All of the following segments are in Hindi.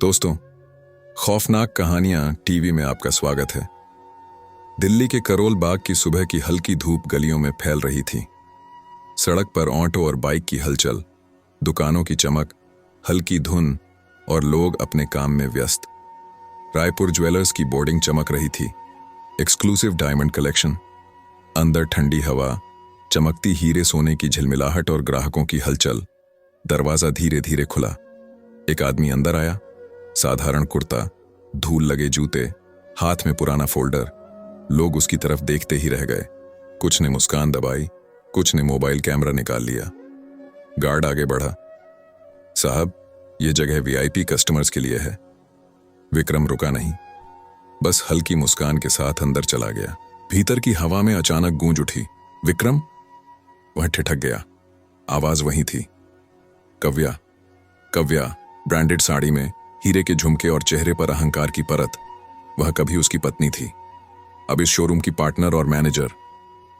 दोस्तों, खौफनाक कहानियां टीवी में आपका स्वागत है। दिल्ली के करोल बाग की सुबह की हल्की धूप गलियों में फैल रही थी। सड़क पर ऑटो और बाइक की हलचल, दुकानों की चमक, हल्की धुन और लोग अपने काम में व्यस्त। रायपुर ज्वेलर्स की बोर्डिंग चमक रही थी, एक्सक्लूसिव डायमंड कलेक्शन। अंदर ठंडी हवा, चमकती हीरे सोने की झिलमिलाहट और ग्राहकों की हलचल। दरवाजा धीरे धीरे खुला। एक आदमी अंदर आया, साधारण कुर्ता, धूल लगे जूते, हाथ में पुराना फोल्डर। लोग उसकी तरफ देखते ही रह गए। कुछ ने मुस्कान दबाई, कुछ ने मोबाइल कैमरा निकाल लिया। गार्ड आगे बढ़ा। साहब, ये जगह वीआईपी कस्टमर्स के लिए है। विक्रम रुका नहीं, बस हल्की मुस्कान के साथ अंदर चला गया। भीतर की हवा में अचानक गूंज उठी, विक्रम। वह ठिठक गया। आवाज वही थी, कव्या। कव्या, ब्रांडेड साड़ी में, हीरे के झुमके और चेहरे पर अहंकार की परत। वह कभी उसकी पत्नी थी, अब इस शोरूम की पार्टनर और मैनेजर।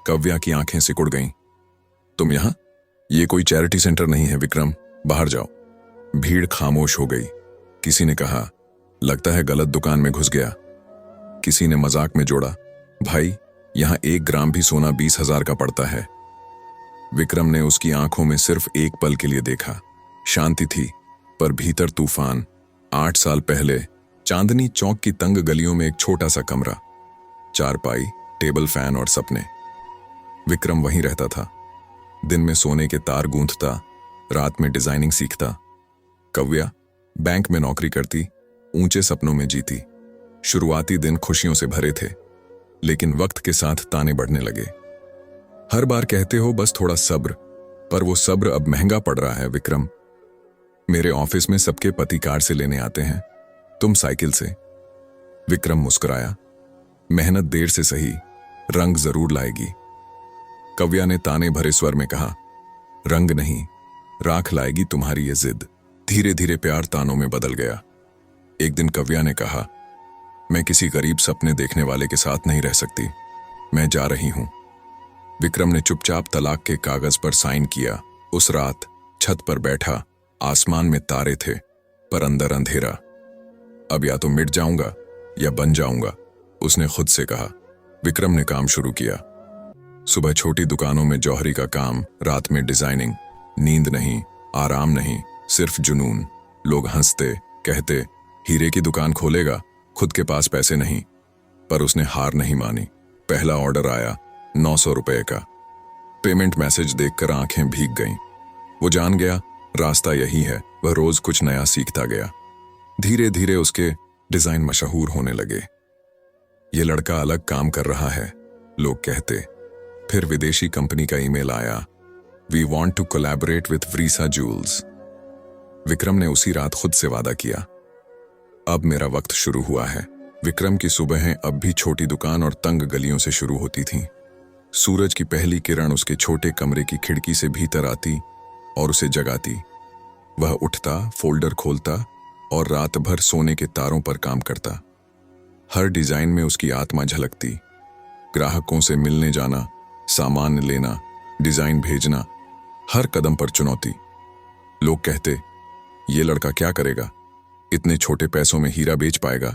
कव्या की आंखें सिकुड़ गईं। तुम यहां? ये कोई चैरिटी सेंटर नहीं है विक्रम, बाहर जाओ। भीड़ खामोश हो गई। किसी ने कहा, लगता है गलत दुकान में घुस गया। किसी ने मजाक में जोड़ा, भाई, यहां 1 ग्राम भी सोना 20,000 का पड़ता है। विक्रम ने उसकी आंखों में सिर्फ एक पल के लिए देखा। शांति थी, पर भीतर तूफान। 8 साल पहले चांदनी चौक की तंग गलियों में एक छोटा सा कमरा, चारपाई, टेबल फैन और सपने। विक्रम वहीं रहता था। दिन में सोने के तार गूंथता, रात में डिजाइनिंग सीखता। कव्या बैंक में नौकरी करती, ऊंचे सपनों में जीती। शुरुआती दिन खुशियों से भरे थे, लेकिन वक्त के साथ ताने बढ़ने लगे। हर बार कहते हो बस थोड़ा सब्र, पर वो सब्र अब महंगा पड़ रहा है विक्रम। मेरे ऑफिस में सबके पति कार से लेने आते हैं, तुम साइकिल से। विक्रम मुस्कुराया। मेहनत देर से सही, रंग जरूर लाएगी। कव्या ने ताने भरे स्वर में कहा, रंग नहीं, राख लाएगी तुम्हारी ये जिद। धीरे धीरे प्यार तानों में बदल गया। एक दिन कव्या ने कहा, मैं किसी गरीब सपने देखने वाले के साथ नहीं रह सकती, मैं जा रही हूं। विक्रम ने चुपचाप तलाक के कागज पर साइन किया। उस रात छत पर बैठा, आसमान में तारे थे, पर अंदर अंधेरा। अब या तो मिट जाऊंगा या बन जाऊंगा, उसने खुद से कहा। विक्रम ने काम शुरू किया। सुबह छोटी दुकानों में जौहरी का काम, रात में डिजाइनिंग। नींद नहीं, आराम नहीं, सिर्फ जुनून। लोग हंसते, कहते, हीरे की दुकान खोलेगा, खुद के पास पैसे नहीं। पर उसने हार नहीं मानी। पहला ऑर्डर आया, 900 रुपए का। पेमेंट मैसेज देखकर आंखें भीग गईं। वो जान गया, रास्ता यही है। वह रोज कुछ नया सीखता गया। धीरे धीरे उसके डिजाइन मशहूर होने लगे। ये लड़का अलग काम कर रहा है, लोग कहते। फिर विदेशी कंपनी का ईमेल आया, we want to collaborate with Vrisa jewels. Vikram ने उसी रात खुद से वादा किया, अब मेरा वक्त शुरू हुआ है। विक्रम की सुबहें अब भी छोटी दुकान और तंग गलियों से शुरू होती थीं। सूरज की पहली किरण उसके छोटे कमरे की खिड़की से भीतर आती और उसे जगाती। वह उठता, फोल्डर खोलता और रात भर सोने के तारों पर काम करता। हर डिजाइन में उसकी आत्मा झलकती। ग्राहकों से मिलने जाना, सामान लेना, डिजाइन भेजना, हर कदम पर चुनौती। लोग कहते, ये लड़का क्या करेगा, इतने छोटे पैसों में हीरा बेच पाएगा।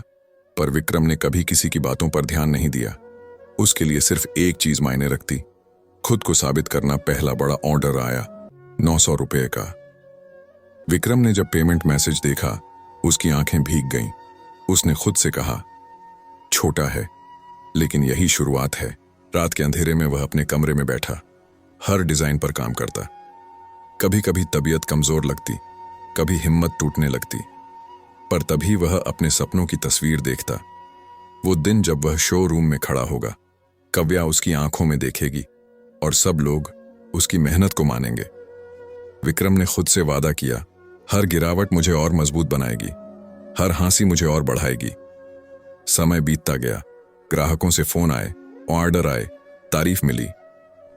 पर विक्रम ने कभी किसी की बातों पर ध्यान नहीं दिया। उसके लिए सिर्फ एक चीज मायने रखती, खुद को साबित करना। पहला बड़ा ऑर्डर आया, 900 रुपए का। विक्रम ने जब पेमेंट मैसेज देखा, उसकी आंखें भीग गईं। उसने खुद से कहा, छोटा है, लेकिन यही शुरुआत है। रात के अंधेरे में वह अपने कमरे में बैठा, हर डिजाइन पर काम करता। कभी कभी तबीयत कमजोर लगती, कभी हिम्मत टूटने लगती, पर तभी वह अपने सपनों की तस्वीर देखता। वो दिन जब वह शोरूम में खड़ा होगा, कव्या उसकी आंखों में देखेगी और सब लोग उसकी मेहनत को मानेंगे। विक्रम ने खुद से वादा किया, हर गिरावट मुझे और मजबूत बनाएगी, हर हांसी मुझे और बढ़ाएगी। समय बीतता गया, ग्राहकों से फोन आए, ऑर्डर आए, तारीफ मिली।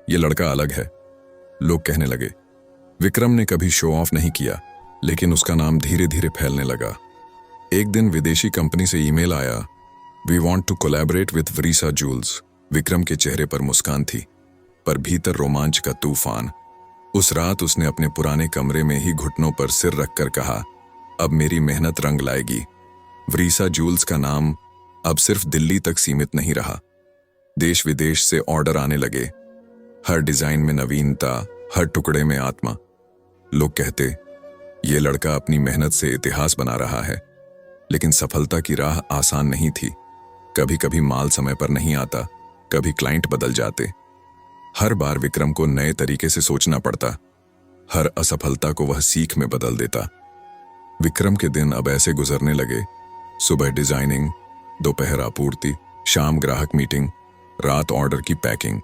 ये लड़का अलग है, लोग कहने लगे। विक्रम ने कभी शो ऑफ नहीं किया, लेकिन उसका नाम धीरे धीरे फैलने लगा। एक दिन विदेशी कंपनी से ईमेल आया, we want to collaborate with Vrisa jewels. Vikram के चेहरे पर मुस्कान थी, पर भीतर रोमांच का तूफान। उस रात उसने अपने पुराने कमरे में ही घुटनों पर सिर रखकर कहा, अब मेरी मेहनत रंग लाएगी। वरीसा जूल्स का नाम अब सिर्फ दिल्ली तक सीमित नहीं रहा। देश विदेश से ऑर्डर आने लगे। हर डिजाइन में नवीनता, हर टुकड़े में आत्मा। लोग कहते, ये लड़का अपनी मेहनत से इतिहास बना रहा है। लेकिन सफलता की राह आसान नहीं थी। कभी कभी माल समय पर नहीं आता, कभी क्लाइंट बदल जाते। हर बार विक्रम को नए तरीके से सोचना पड़ता। हर असफलता को वह सीख में बदल देता। विक्रम के दिन अब ऐसे गुजरने लगे। सुबह डिजाइनिंग, दोपहर आपूर्ति, शाम ग्राहक मीटिंग, रात ऑर्डर की पैकिंग।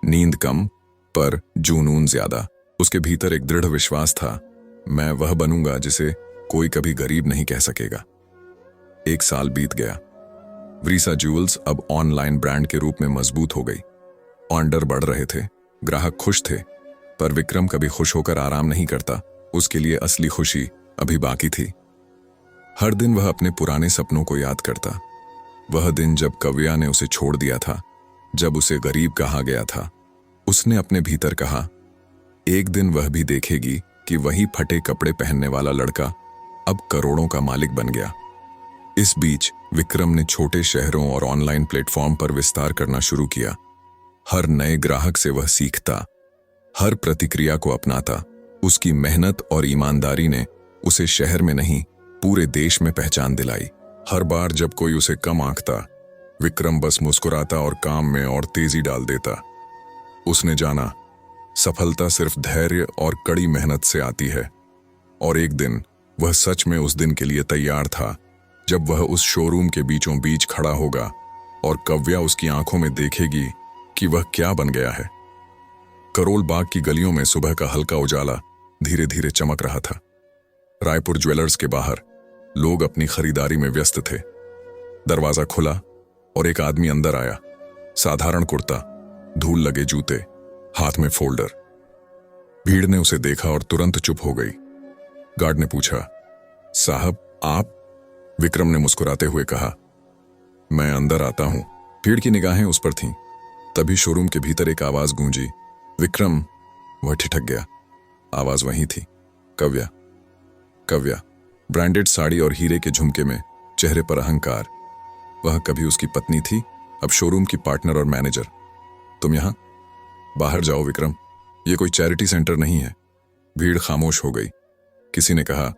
नींद कम पर जुनून ज्यादा। उसके भीतर एक दृढ़ विश्वास था, मैं वह बनूंगा जिसे कोई कभी गरीब नहीं कह सकेगा। 1 साल बीत गया। वरीसा जूल्स अब ऑनलाइन ब्रांड के रूप में मजबूत हो गई। ऑर्डर बढ़ रहे थे, ग्राहक खुश थे। पर विक्रम कभी खुश होकर आराम नहीं करता। उसके लिए असली खुशी अभी बाकी थी। हर दिन वह अपने पुराने सपनों को याद करता। वह दिन जब कव्या ने उसे छोड़ दिया था, जब उसे गरीब कहा गया था। उसने अपने भीतर कहा, एक दिन वह भी देखेगी कि वही फटे कपड़े पहनने वाला लड़का अब करोड़ों का मालिक बन गया। इस बीच विक्रम ने छोटे शहरों और ऑनलाइन प्लेटफॉर्म पर विस्तार करना शुरू किया। हर नए ग्राहक से वह सीखता, हर प्रतिक्रिया को अपनाता। उसकी मेहनत और ईमानदारी ने उसे शहर में नहीं, पूरे देश में पहचान दिलाई। हर बार जब कोई उसे कम आंकता, विक्रम बस मुस्कुराता और काम में और तेजी डाल देता। उसने जाना, सफलता सिर्फ धैर्य और कड़ी मेहनत से आती है। और एक दिन वह सच में उस दिन के लिए तैयार था, जब वह उस शोरूम के बीचों बीच खड़ा होगा और कव्या उसकी आंखों में देखेगी कि वह क्या बन गया है। करोल बाग की गलियों में सुबह का हल्का उजाला धीरे धीरे चमक रहा था। रायपुर ज्वेलर्स के बाहर लोग अपनी खरीदारी में व्यस्त थे। दरवाजा खुला और एक आदमी अंदर आया। साधारण कुर्ता, धूल लगे जूते, हाथ में फोल्डर। भीड़ ने उसे देखा और तुरंत चुप हो गई। गार्ड ने पूछा, साहब आप? विक्रम ने मुस्कुराते हुए कहा, मैं अंदर आता हूं। भीड़ की निगाहें उस पर थीं। तभी शोरूम के भीतर एक आवाज गूंजी, विक्रम। वह ठिठक गया। आवाज वही थी, कव्या। कव्या, ब्रांडेड साड़ी और हीरे के झुमके में, चेहरे पर अहंकार। वह कभी उसकी पत्नी थी, अब शोरूम की पार्टनर और मैनेजर। तुम यहां? बाहर जाओ विक्रम, ये कोई चैरिटी सेंटर नहीं है। भीड़ खामोश हो गई। किसी ने कहा,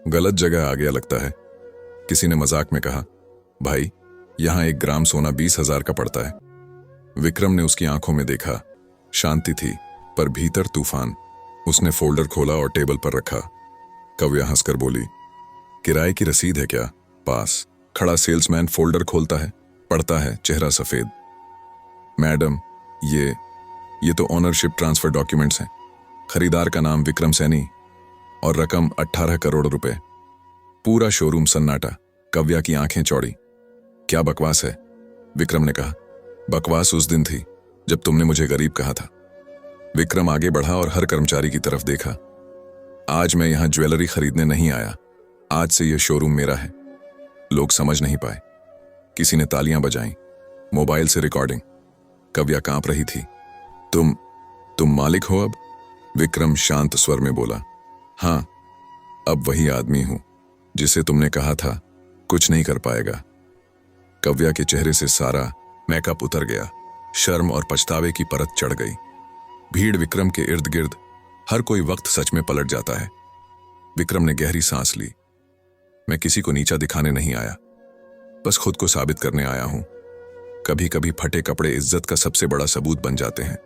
गलत जगह आ गया लगता है। किसी ने मजाक में कहा, भाई यहां 1 ग्राम सोना 20,000 का पड़ता है। विक्रम ने उसकी आंखों में देखा। शांति थी, पर भीतर तूफान। उसने फोल्डर खोला और टेबल पर रखा। कव्या हंसकर बोली, किराए की रसीद है क्या? पास खड़ा सेल्समैन फोल्डर खोलता है, पढ़ता है, चेहरा सफेद। मैडम, ये तो ओनरशिप ट्रांसफर डॉक्यूमेंट्स हैं। खरीदार का नाम विक्रम सैनी और रकम 18 करोड़ रुपए। पूरा शोरूम सन्नाटा। कव्या की आंखें चौड़ी। क्या बकवास है? विक्रम ने कहा। बकवास उस दिन थी जब तुमने मुझे गरीब कहा था। विक्रम आगे बढ़ा और हर कर्मचारी की तरफ देखा। आज मैं यहां ज्वेलरी खरीदने नहीं आया। आज से यह शोरूम मेरा है। लोग समझ नहीं पाए। किसी ने तालियां बजाईं, मोबाइल से रिकॉर्डिंग। कव्या कांप रही थी। तुम मालिक हो अब? विक्रम शांत स्वर में बोला, हां, अब वही आदमी हूं जिसे तुमने कहा था कुछ नहीं कर पाएगा। कव्या के चेहरे से सारा मेकअप उतर गया। शर्म और पछतावे की परत चढ़ गई। भीड़ विक्रम के इर्द गिर्द। हर कोई वक्त सच में पलट जाता है। विक्रम ने गहरी सांस ली। मैं किसी को नीचा दिखाने नहीं आया, बस खुद को साबित करने आया हूं। कभी कभी फटे कपड़े इज्जत का सबसे बड़ा सबूत बन जाते हैं।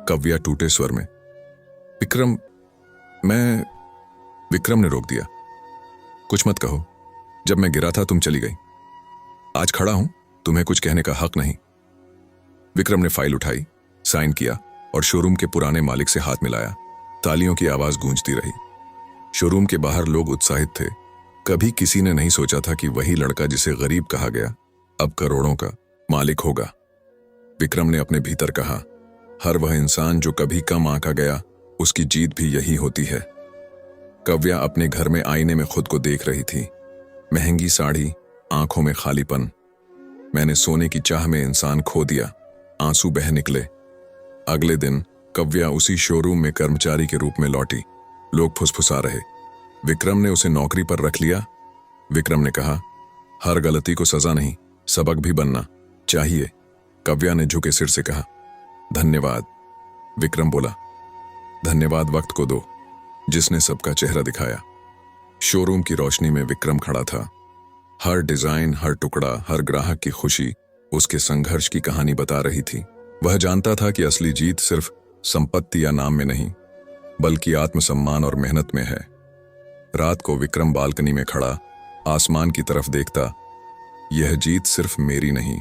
कव्या टूटे स्वर में, विक्रम ने रोक दिया। कुछ मत कहो। जब मैं गिरा था तुम चली गई। आज खड़ा हूं, तुम्हें कुछ कहने का हक नहीं। विक्रम ने फाइल उठाई, साइन किया और शोरूम के पुराने मालिक से हाथ मिलाया। तालियों की आवाज गूंजती रही। शोरूम के बाहर लोग उत्साहित थे। कभी किसी ने नहीं सोचा था कि वही लड़का जिसे गरीब कहा गया अब करोड़ों का मालिक होगा। विक्रम ने अपने भीतर कहा, हर वह इंसान जो कभी कम आंका गया, उसकी जीत भी यही होती है। कव्या अपने घर में आईने में खुद को देख रही थी। महंगी साड़ी, आंखों में खालीपन। मैंने सोने की चाह में इंसान खो दिया। आंसू बह निकले। अगले दिन कव्या उसी शोरूम में कर्मचारी के रूप में लौटी। लोग फुसफुसा रहे, विक्रम ने उसे नौकरी पर रख लिया। विक्रम ने कहा, हर गलती को सजा नहीं, सबक भी बनना चाहिए। कव्या ने झुके सिर से कहा, धन्यवाद। विक्रम बोला, धन्यवाद वक्त को दो, जिसने सबका चेहरा दिखाया। शोरूम की रोशनी में विक्रम खड़ा था। हर डिजाइन, हर टुकड़ा, हर ग्राहक की खुशी उसके संघर्ष की कहानी बता रही थी। वह जानता था कि असली जीत सिर्फ संपत्ति या नाम में नहीं, बल्कि आत्मसम्मान और मेहनत में है। रात को विक्रम बालकनी में खड़ा आसमान की तरफ देखता। यह जीत सिर्फ मेरी नहीं,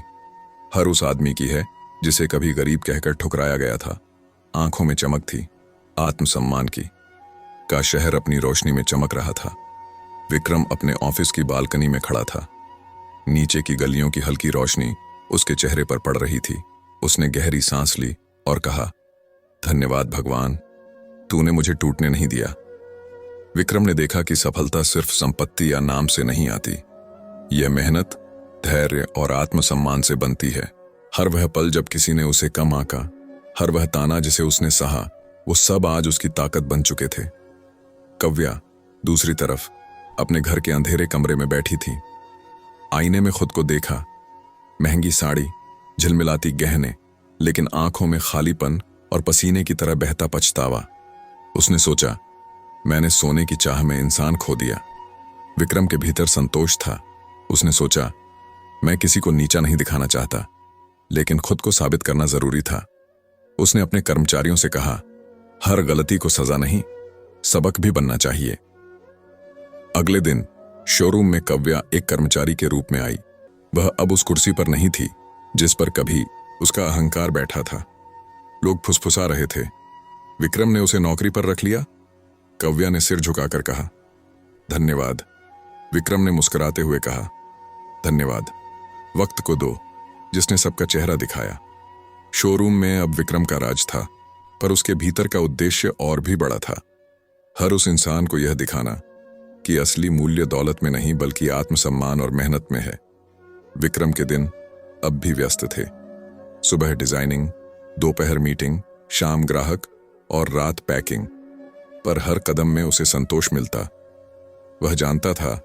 हर उस आदमी की है जिसे कभी गरीब कहकर ठुकराया गया था। आंखों में चमक थी, आत्मसम्मान की। का शहर अपनी रोशनी में चमक रहा था। विक्रम अपने ऑफिस की बालकनी में खड़ा था। नीचे की गलियों की हल्की रोशनी उसके चेहरे पर पड़ रही थी। उसने गहरी सांस ली और कहा, धन्यवाद भगवान, तूने मुझे टूटने नहीं दिया। विक्रम ने देखा कि सफलता सिर्फ संपत्ति या नाम से नहीं आती। यह मेहनत, धैर्य और आत्मसम्मान से बनती है। हर वह पल जब किसी ने उसे कम आंका, हर वह ताना जिसे उसने सहा, वो सब आज उसकी ताकत बन चुके थे। कव्या दूसरी तरफ अपने घर के अंधेरे कमरे में बैठी थी। आईने में खुद को देखा। महंगी साड़ी, झिलमिलाती गहने, लेकिन आंखों में खालीपन और पसीने की तरह बहता पछतावा। उसने सोचा, मैंने सोने की चाह में इंसान खो दिया। विक्रम के भीतर संतोष था। उसने सोचा, मैं किसी को नीचा नहीं दिखाना चाहता, लेकिन खुद को साबित करना जरूरी था। उसने अपने कर्मचारियों से कहा, हर गलती को सजा नहीं, सबक भी बनना चाहिए। अगले दिन शोरूम में कव्या एक कर्मचारी के रूप में आई। वह अब उस कुर्सी पर नहीं थी जिस पर कभी उसका अहंकार बैठा था। लोग फुसफुसा रहे थे, विक्रम ने उसे नौकरी पर रख लिया। कव्या ने सिर झुकाकर कहा, धन्यवाद। विक्रम ने मुस्कुराते हुए कहा, धन्यवाद वक्त को दो, जिसने सबका चेहरा दिखाया। शोरूम में अब विक्रम का राज था, पर उसके भीतर का उद्देश्य और भी बड़ा था। हर उस इंसान को यह दिखाना कि असली मूल्य दौलत में नहीं, बल्कि आत्मसम्मान और मेहनत में है। विक्रम के दिन अब भी व्यस्त थे। सुबह डिजाइनिंग, दोपहर मीटिंग, शाम ग्राहक और रात पैकिंग, पर हर कदम में उसे संतोष मिलता। वह जानता था,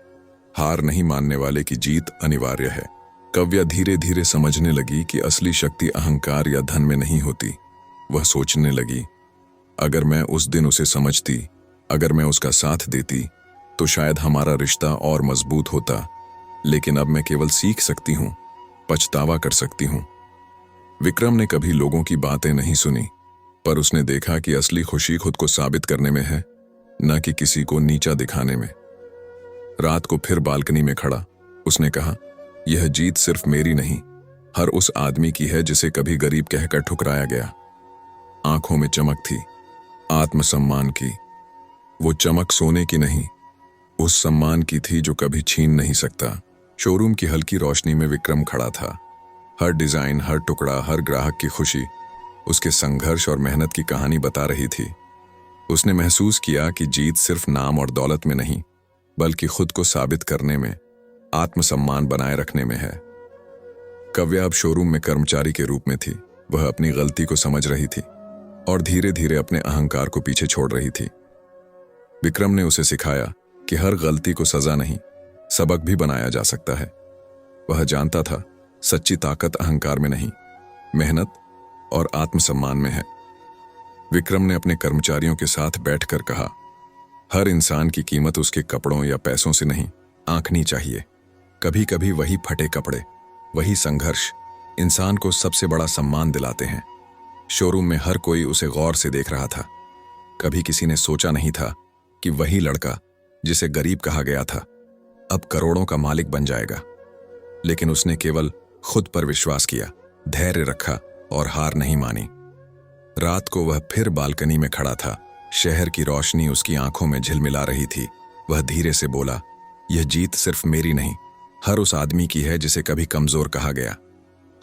हार नहीं मानने वाले की जीत अनिवार्य है। कव्या धीरे धीरे समझने लगी कि असली शक्ति अहंकार या धन में नहीं होती। वह सोचने लगी, अगर मैं उस दिन उसे समझती, अगर मैं उसका साथ देती, तो शायद हमारा रिश्ता और मजबूत होता। लेकिन अब मैं केवल सीख सकती हूँ, पछतावा कर सकती हूँ। विक्रम ने कभी लोगों की बातें नहीं सुनी, पर उसने देखा कि असली खुशी खुद को साबित करने में है, न कि किसी को नीचा दिखाने में। रात को फिर बालकनी में खड़ा उसने कहा, यह जीत सिर्फ मेरी नहीं, हर उस आदमी की है जिसे कभी गरीब कहकर ठुकराया गया। आंखों में चमक थी, आत्मसम्मान की। वो चमक सोने की नहीं, उस सम्मान की थी जो कभी छीन नहीं सकता। शोरूम की हल्की रोशनी में विक्रम खड़ा था। हर डिजाइन, हर टुकड़ा, हर ग्राहक की खुशी उसके संघर्ष और मेहनत की कहानी बता रही थी। उसने महसूस किया कि जीत सिर्फ नाम और दौलत में नहीं, बल्कि खुद को साबित करने में, आत्मसम्मान बनाए रखने में है। कव्या अब शोरूम में कर्मचारी के रूप में थी। वह अपनी गलती को समझ रही थी और धीरे धीरे अपने अहंकार को पीछे छोड़ रही थी। विक्रम ने उसे सिखाया कि हर गलती को सजा नहीं, सबक भी बनाया जा सकता है। वह जानता था, सच्ची ताकत अहंकार में नहीं, मेहनत और आत्मसम्मान में है। विक्रम ने अपने कर्मचारियों के साथ बैठकर कहा, हर इंसान की कीमत उसके कपड़ों या पैसों से नहीं आंकनी चाहिए। कभी कभी वही फटे कपड़े, वही संघर्ष इंसान को सबसे बड़ा सम्मान दिलाते हैं। शोरूम में हर कोई उसे गौर से देख रहा था। कभी किसी ने सोचा नहीं था कि वही लड़का जिसे गरीब कहा गया था, अब करोड़ों का मालिक बन जाएगा। लेकिन उसने केवल खुद पर विश्वास किया, धैर्य रखा और हार नहीं मानी। रात को वह फिर बालकनी में खड़ा था। शहर की रोशनी उसकी आंखों में झिलमिला रही थी। वह धीरे से बोला, यह जीत सिर्फ मेरी नहीं, हर उस आदमी की है जिसे कभी कमजोर कहा गया,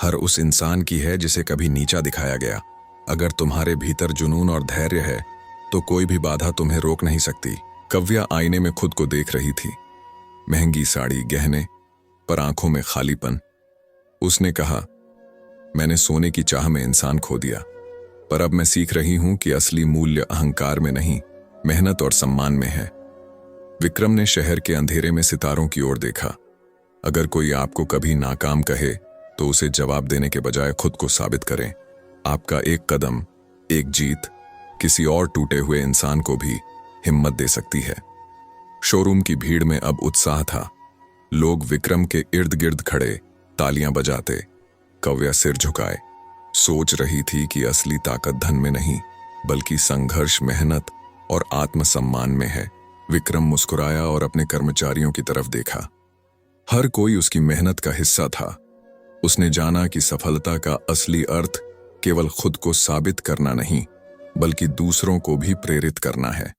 हर उस इंसान की है जिसे कभी नीचा दिखाया गया। अगर तुम्हारे भीतर जुनून और धैर्य है, तो कोई भी बाधा तुम्हें रोक नहीं सकती। कव्या आईने में खुद को देख रही थी। महंगी साड़ी, गहने, पर आंखों में खालीपन। उसने कहा, मैंने सोने की चाह में इंसान खो दिया, पर अब मैं सीख रही हूं कि असली मूल्य अहंकार में नहीं, मेहनत और सम्मान में है। विक्रम ने शहर के अंधेरे में सितारों की ओर देखा। अगर कोई आपको कभी नाकाम कहे तो उसे जवाब देने के बजाय खुद को साबित करें। आपका एक कदम, एक जीत किसी और टूटे हुए इंसान को भी हिम्मत दे सकती है। शोरूम की भीड़ में अब उत्साह था। लोग विक्रम के इर्द गिर्द खड़े तालियां बजाते। कव्या सिर झुकाए सोच रही थी कि असली ताकत धन में नहीं बल्कि संघर्ष, मेहनत और आत्मसम्मान में है। विक्रम मुस्कुराया और अपने कर्मचारियों की तरफ देखा। हर कोई उसकी मेहनत का हिस्सा था। उसने जाना कि सफलता का असली अर्थ केवल खुद को साबित करना नहीं बल्कि दूसरों को भी प्रेरित करना है।